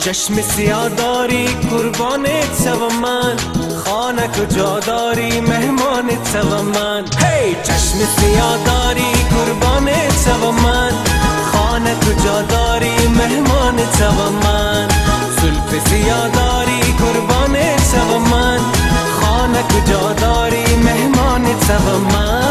چشم سیاه داری قربانت شوم من، خانه کجا داری مهمانت شوم من. هی چشم سیاه داری قربانت شوم من، خانه کجا داری مهمانت شوم من. زلف سیاه داری قربانت شوم من، خانه کجا داری مهمانت شوم من.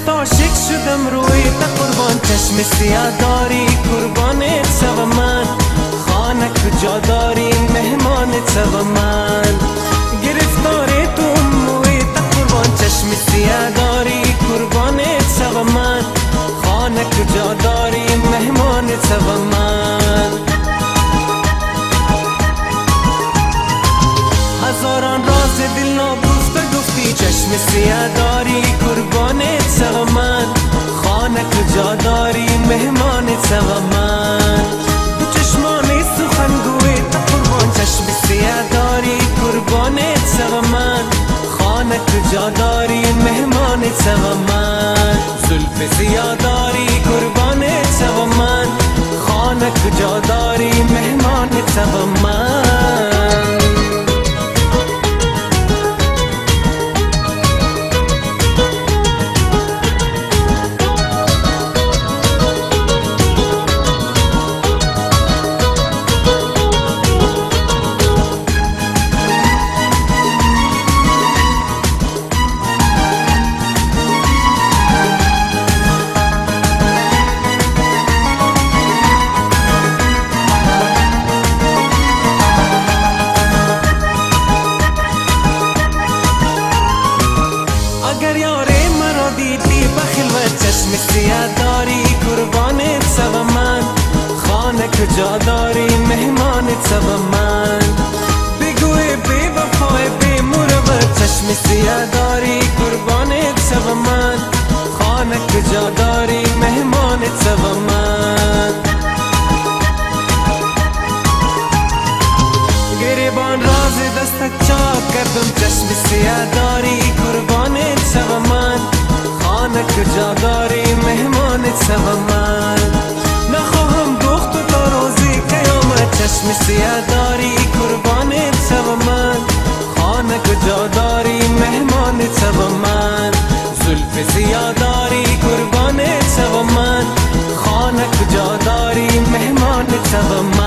عاشق شدم روی تا قربان، چشم سیاه داری قربانت شوم من، خانه کجا داری مهمانت شوم من. گرفتار تو موی تا قربان، چشم سیاه داری قربانت شوم من، خانه کجا داری مهمانت شوم من. هزاران راز دل ناگفته گفتی، چشم سیاه داری قربانت شوم من، خانه کجا داری مهمانت شوم من. دو چشمان سخنگوی تا قربان، چشم سیاه داری قربانت شوم من، خانه کجا داری مهمانت شوم من. زلف سیاه داری قربانت شوم من، خانه کجا داری مهمانت شوم من. اگر یاره مرا دیدی بخلوت، چشم سیاه داری قربانت شوم من، خانه کجا داری مهمانت شوم من. بگوی بی وفای بی مروت، چشم سیاه داری قربانت شوم من، خانه کجا داری مهمانت شوم من. گریبان راز دستت چاک کردم، چشم سیاه داری قربانت شوم من، خانه کجا داری مهمانت شوم من. نخواهم دخت تا روزی قیامت، چشم سیاه داری قربانت شوم من، خانه کجا داری مهمانت شوم من. زلف سیاه داری قربانت شوم من، خانه کجا داری مهمانت شوم من.